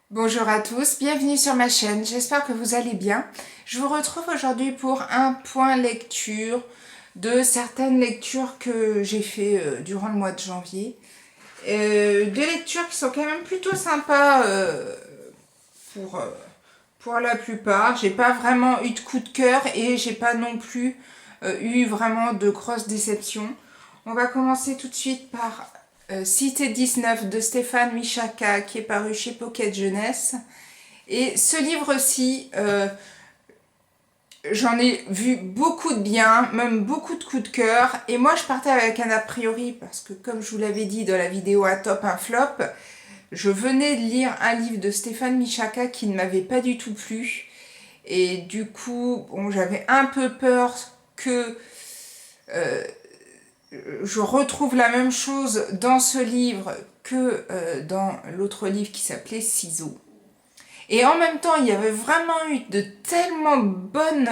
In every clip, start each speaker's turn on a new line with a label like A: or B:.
A: Bonjour à tous, bienvenue sur ma chaîne, j'espère que vous allez bien. Je vous retrouve aujourd'hui pour un point lecture de certaines lectures que j'ai fait durant le mois de janvier. Des lectures qui sont quand même plutôt sympas pour la plupart. J'ai pas vraiment eu de coup de cœur et j'ai pas non plus eu vraiment de grosses déceptions. On va commencer tout de suite par Cité 19 de Stéphane Michaka qui est paru chez Pocket Jeunesse. Et ce livre-ci, j'en ai vu beaucoup de bien, même beaucoup de coups de cœur. Et moi, je partais avec un a priori parce que, comme je vous l'avais dit dans la vidéo un top, un flop, je venais de lire un livre de Stéphane Michaka qui ne m'avait pas du tout plu. Et du coup, bon, j'avais un peu peur que je retrouve la même chose dans ce livre que dans l'autre livre qui s'appelait Ciseaux. Et en même temps, il y avait vraiment eu de tellement bonnes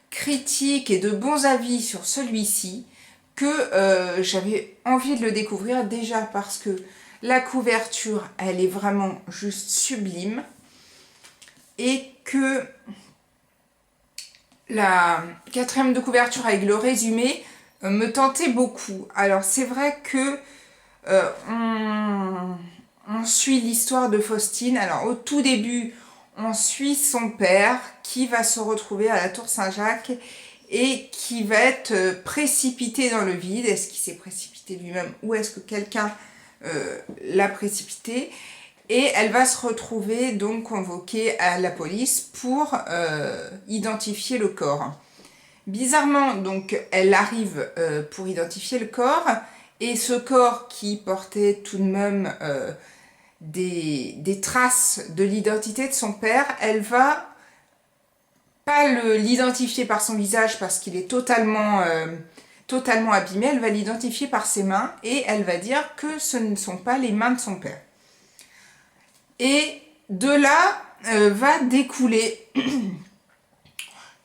A: critiques et de bons avis sur celui-ci que j'avais envie de le découvrir déjà parce que la couverture, elle est vraiment juste sublime et que la quatrième de couverture avec le résumé me tentait beaucoup. Alors c'est vrai que on suit l'histoire de Faustine. Alors au tout début, on suit son père qui va se retrouver à la Tour Saint-Jacques et qui va être précipité dans le vide. Est-ce qu'il s'est précipité lui-même ou est-ce que quelqu'un l'a précipité? Et elle va se retrouver donc convoquée à la police pour identifier le corps. Bizarrement, donc, elle arrive pour identifier le corps, et ce corps qui portait tout de même des traces de l'identité de son père, elle va pas l'identifier par son visage parce qu'il est totalement abîmé, elle va l'identifier par ses mains, et elle va dire que ce ne sont pas les mains de son père. Et de là va découler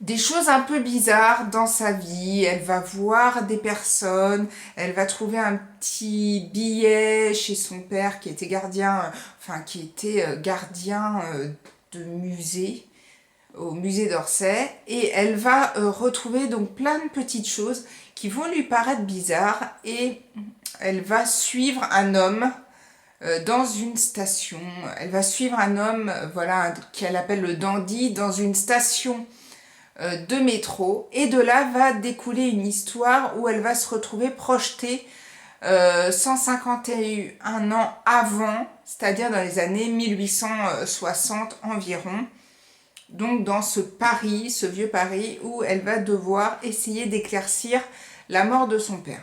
A: des choses un peu bizarres dans sa vie. Elle va voir des personnes, elle va trouver un petit billet chez son père qui était gardien, de musée, au musée d'Orsay, et elle va retrouver donc plein de petites choses qui vont lui paraître bizarres, et elle va suivre un homme dans une station. Elle va suivre un homme, voilà, qu'elle appelle le dandy, dans une station de métro, et de là va découler une histoire où elle va se retrouver projetée 151 ans avant, c'est-à-dire dans les années 1860 environ, donc dans ce Paris, ce vieux Paris, où elle va devoir essayer d'éclaircir la mort de son père.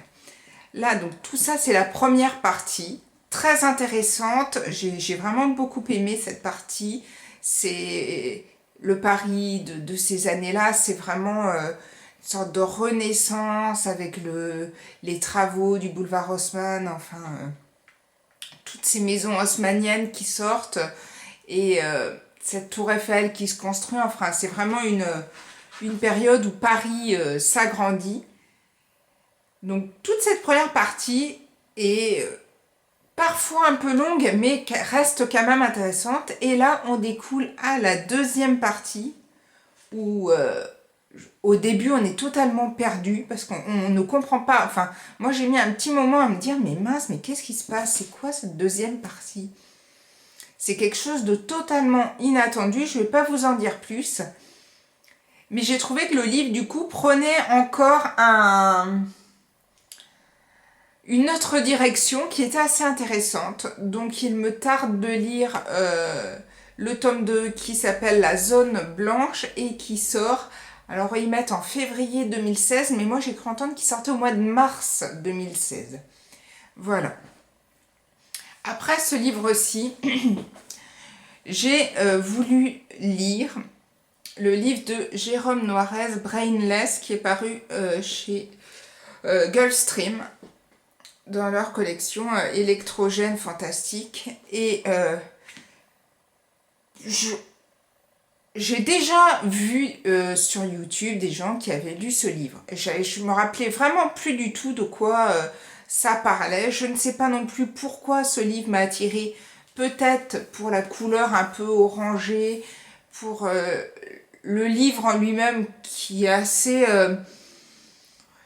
A: Là, donc tout ça, c'est la première partie, très intéressante. J'ai vraiment beaucoup aimé cette partie. C'est le Paris de ces années-là, c'est vraiment une sorte de renaissance avec les travaux du boulevard Haussmann, enfin, toutes ces maisons haussmanniennes qui sortent, et cette tour Eiffel qui se construit. Enfin, c'est vraiment une période où Paris s'agrandit. Donc toute cette première partie est parfois un peu longue, mais reste quand même intéressante. Et là, on découle à la deuxième partie, où au début, on est totalement perdu, parce qu'on ne comprend pas. Enfin, moi, j'ai mis un petit moment à me dire, mais mince, mais qu'est-ce qui se passe? C'est quoi cette deuxième partie? C'est quelque chose de totalement inattendu, je ne vais pas vous en dire plus. Mais j'ai trouvé que le livre, du coup, prenait encore une autre direction qui était assez intéressante. Donc il me tarde de lire le tome 2 qui s'appelle La Zone Blanche et qui sort, alors ils mettent en février 2016, mais moi j'ai cru entendre qu'il sortait au mois de mars 2016. Voilà. Après ce livre-ci, j'ai voulu lire le livre de Jérôme Noirez, Brainless, qui est paru chez Gulfstream, dans leur collection électrogène fantastique. Et j'ai déjà vu sur YouTube des gens qui avaient lu ce livre. Je me rappelais vraiment plus du tout de quoi ça parlait. Je ne sais pas non plus pourquoi ce livre m'a attirée. Peut-être pour la couleur un peu orangée, pour le livre en lui-même qui est assez...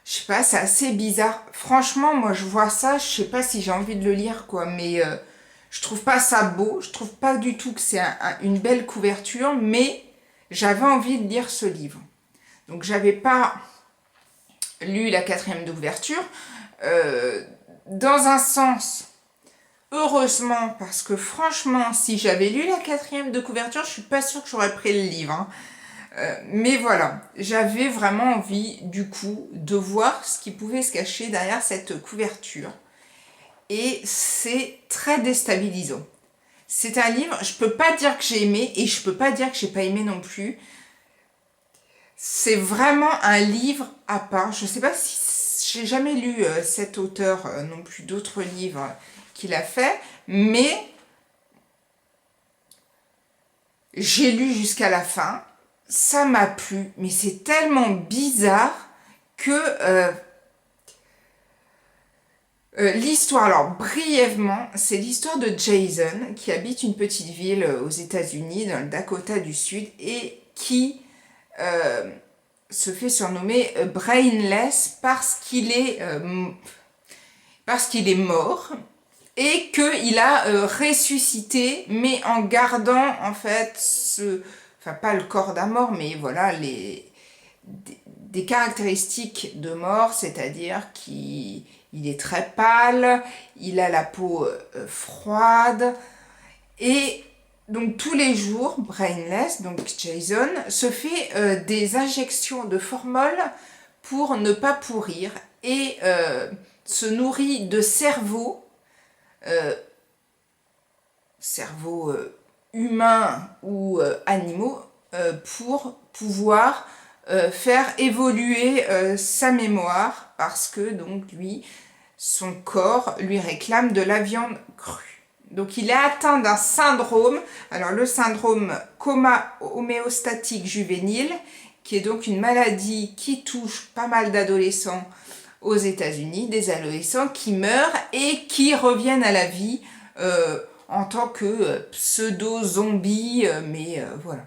A: je sais pas, c'est assez bizarre. Franchement, moi je vois ça, je sais pas si j'ai envie de le lire, quoi, mais je trouve pas ça beau, je trouve pas du tout que c'est une belle couverture, mais j'avais envie de lire ce livre. Donc j'avais pas lu la quatrième de couverture. Dans un sens, heureusement, parce que franchement, si j'avais lu la quatrième de couverture, je suis pas sûre que j'aurais pris le livre, hein. Mais voilà, j'avais vraiment envie du coup de voir ce qui pouvait se cacher derrière cette couverture. Et c'est très déstabilisant. C'est un livre, je peux pas dire que j'ai aimé et je peux pas dire que j'ai pas aimé non plus. C'est vraiment un livre à part. Je sais pas si j'ai jamais lu cet auteur non plus d'autres livres qu'il a fait, mais j'ai lu jusqu'à la fin. Ça m'a plu, mais c'est tellement bizarre que l'histoire, alors brièvement, c'est l'histoire de Jason qui habite une petite ville aux États-Unis, dans le Dakota du Sud, et qui se fait surnommer Brainless parce qu'il est mort et qu'il a ressuscité, mais en gardant en fait enfin pas le corps d'un mort, mais voilà des caractéristiques de mort, c'est-à-dire qu'il est très pâle, il a la peau froide, et donc tous les jours, Brainless, donc Jason, se fait des injections de formol pour ne pas pourrir et se nourrit de euh, cerveaux humains ou animaux, pour pouvoir faire évoluer sa mémoire parce que donc lui, son corps lui réclame de la viande crue. Donc il est atteint d'un syndrome, alors le syndrome coma homéostatique juvénile, qui est donc une maladie qui touche pas mal d'adolescents aux États-Unis, des adolescents qui meurent et qui reviennent à la vie en tant que pseudo-zombies, mais voilà.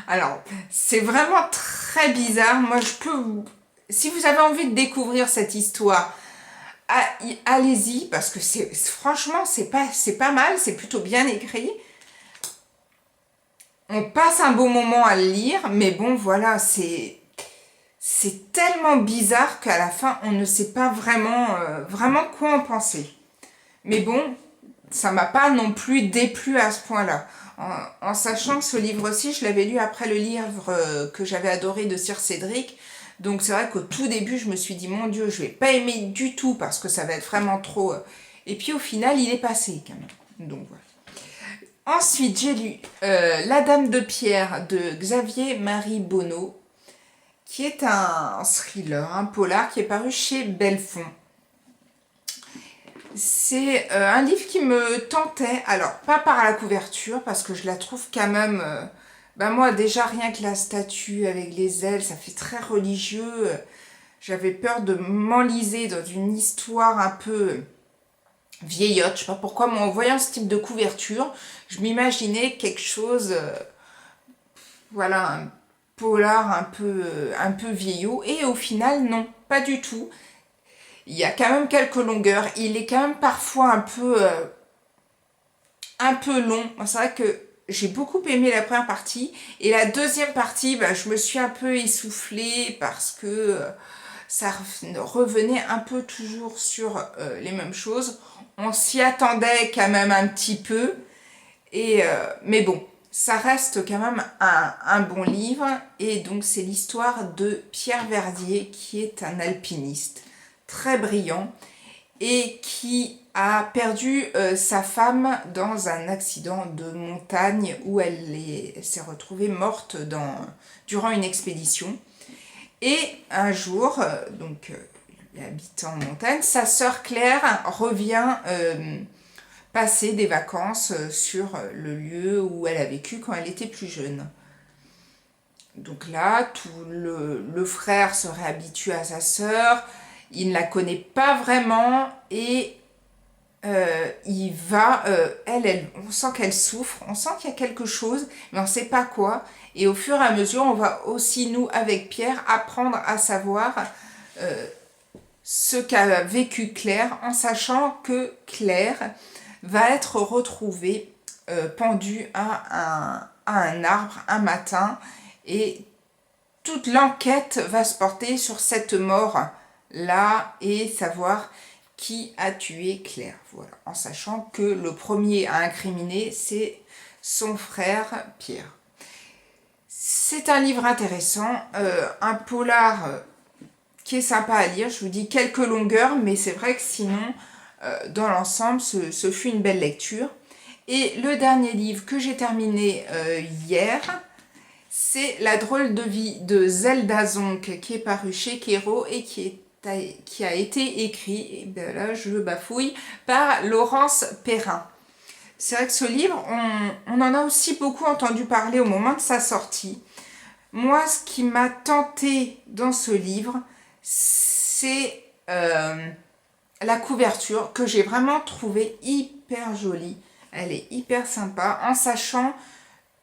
A: Alors, c'est vraiment très bizarre. Moi, si vous avez envie de découvrir cette histoire, allez-y, parce que franchement, c'est pas mal, c'est plutôt bien écrit. On passe un beau moment à le lire, mais bon, voilà, c'est tellement bizarre qu'à la fin, on ne sait pas vraiment quoi en penser. Mais bon, ça m'a pas non plus déplu à ce point-là. En sachant que ce livre-ci, je l'avais lu après le livre que j'avais adoré de Sir Cédric. Donc c'est vrai qu'au tout début, je me suis dit, mon Dieu, je vais pas aimer du tout parce que ça va être vraiment trop... Et puis au final, il est passé quand même. Donc voilà. Ensuite, j'ai lu La Dame de Pierre de Xavier Marie Bonneau, qui est un thriller, un polar qui est paru chez Belfond. C'est un livre qui me tentait, alors pas par la couverture, parce que je la trouve quand même... ben moi déjà rien que la statue avec les ailes, ça fait très religieux. J'avais peur de m'enliser dans une histoire un peu vieillotte, je sais pas pourquoi, mais en voyant ce type de couverture, je m'imaginais quelque chose, voilà, un polar un peu vieillot, et au final non, pas du tout. Il y a quand même quelques longueurs. Il est quand même parfois un peu long. C'est vrai que j'ai beaucoup aimé la première partie. Et la deuxième partie, bah, je me suis un peu essoufflée parce que ça revenait un peu toujours sur les mêmes choses. On s'y attendait quand même un petit peu. Mais bon, ça reste quand même un bon livre. Et donc c'est l'histoire de Pierre Verdier qui est un alpiniste très brillant et qui a perdu sa femme dans un accident de montagne où elle s'est retrouvée morte durant une expédition. Et un jour, il habite en montagne, sa sœur Claire revient passer des vacances sur le lieu où elle a vécu quand elle était plus jeune. Donc là, le frère se réhabitue à sa sœur, il ne la connaît pas vraiment et on sent qu'elle souffre, on sent qu'il y a quelque chose, mais on ne sait pas quoi. Et au fur et à mesure, on va aussi, nous, avec Pierre, apprendre à savoir ce qu'a vécu Claire, en sachant que Claire va être retrouvée pendue à un arbre un matin, et toute l'enquête va se porter sur cette mort-là et savoir qui a tué Claire. Voilà, en sachant que le premier à incriminer, c'est son frère Pierre. C'est un livre intéressant, un polar qui est sympa à lire. Je vous dis quelques longueurs, mais c'est vrai que sinon, dans l'ensemble, ce fut une belle lecture. Et le dernier livre que j'ai terminé hier, c'est La drôle de vie de Zelda Zonk, qui est paru chez Kero et qui a été écrit, et ben là je bafouille, par Laurence Perrin. C'est vrai que ce livre, on en a aussi beaucoup entendu parler au moment de sa sortie. Moi, ce qui m'a tenté dans ce livre, c'est la couverture que j'ai vraiment trouvée hyper jolie. Elle est hyper sympa, en sachant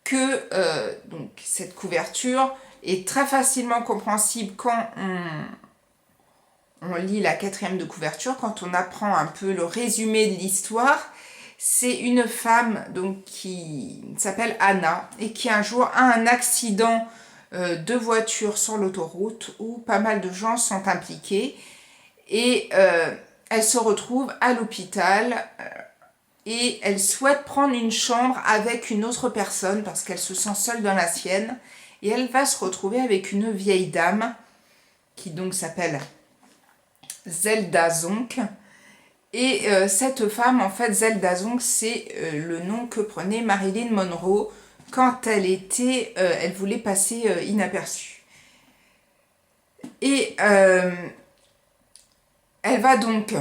A: que donc, cette couverture est très facilement compréhensible quand on lit la 4e de couverture, quand on apprend un peu le résumé de l'histoire. C'est une femme donc, qui s'appelle Anna et qui un jour a un accident de voiture sur l'autoroute où pas mal de gens sont impliqués, et elle se retrouve à l'hôpital et elle souhaite prendre une chambre avec une autre personne parce qu'elle se sent seule dans la sienne, et elle va se retrouver avec une vieille dame qui donc s'appelle Zelda Zonk. Et cette femme, en fait, Zelda Zonk, c'est le nom que prenait Marilyn Monroe quand elle voulait passer inaperçue. Et elle va donc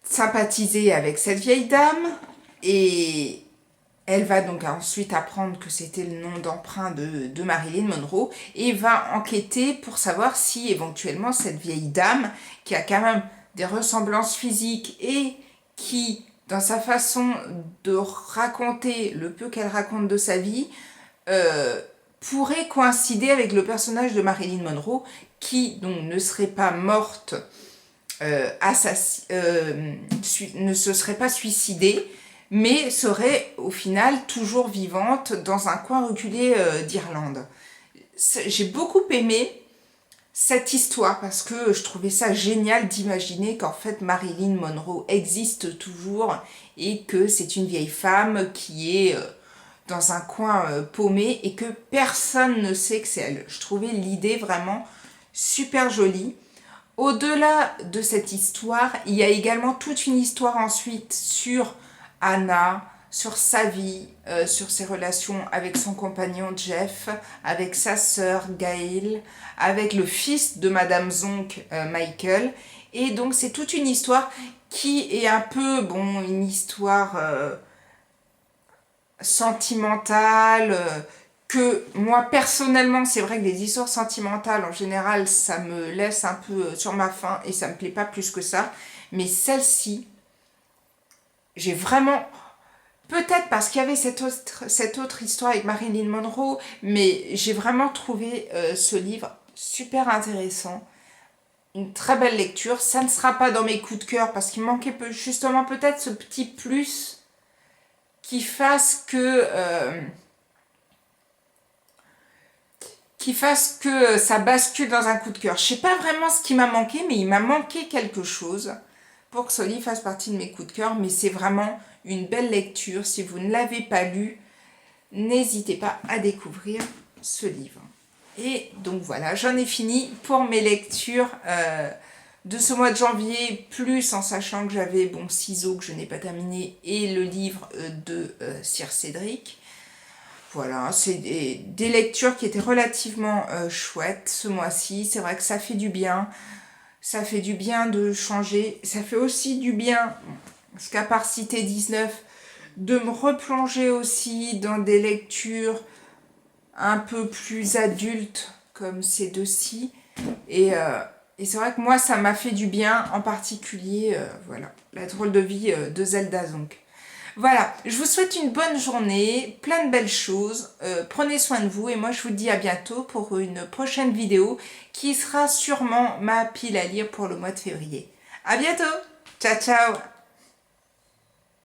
A: sympathiser avec cette vieille dame, et elle va donc ensuite apprendre que c'était le nom d'emprunt de Marilyn Monroe, et va enquêter pour savoir si éventuellement cette vieille dame, qui a quand même des ressemblances physiques et qui, dans sa façon de raconter le peu qu'elle raconte de sa vie, pourrait coïncider avec le personnage de Marilyn Monroe, qui donc ne serait pas morte, ne se serait pas suicidée, mais serait au final toujours vivante dans un coin reculé d'Irlande. J'ai beaucoup aimé cette histoire parce que je trouvais ça génial d'imaginer qu'en fait Marilyn Monroe existe toujours et que c'est une vieille femme qui est dans un coin paumé et que personne ne sait que c'est elle. Je trouvais l'idée vraiment super jolie. Au-delà de cette histoire, il y a également toute une histoire ensuite sur Anna, sur sa vie, sur ses relations avec son compagnon Jeff, avec sa sœur Gail, avec le fils de Madame Zonk, Michael. Et donc c'est toute une histoire qui est un peu, bon, une histoire sentimentale, que moi personnellement, c'est vrai que les histoires sentimentales en général, ça me laisse un peu sur ma faim et ça me plaît pas plus que ça. Mais celle-ci, j'ai vraiment... Peut-être parce qu'il y avait cette autre histoire avec Marilyn Monroe, mais j'ai vraiment trouvé ce livre super intéressant. Une très belle lecture. Ça ne sera pas dans mes coups de cœur parce qu'il manquait justement peut-être ce petit plus qui fasse que... ça bascule dans un coup de cœur. Je sais pas vraiment ce qui m'a manqué, mais il m'a manqué quelque chose pour que ce livre fasse partie de mes coups de cœur. Mais c'est vraiment une belle lecture. Si vous ne l'avez pas lu, n'hésitez pas à découvrir ce livre. Et donc voilà, j'en ai fini pour mes lectures de ce mois de janvier, plus en sachant que j'avais Ciseaux que je n'ai pas terminé et le livre de Sir Cédric. Voilà, c'est des lectures qui étaient relativement chouettes ce mois-ci. C'est vrai que ça fait du bien. Ça fait du bien de changer. Ça fait aussi du bien, parce qu'à part Cité 19, de me replonger aussi dans des lectures un peu plus adulte comme ces deux-ci. Et c'est vrai que moi, ça m'a fait du bien, en particulier, voilà, la drôle de vie de Zelda donc. Voilà, je vous souhaite une bonne journée, plein de belles choses, prenez soin de vous et moi je vous dis à bientôt pour une prochaine vidéo qui sera sûrement ma pile à lire pour le mois de février. À bientôt, ciao ciao.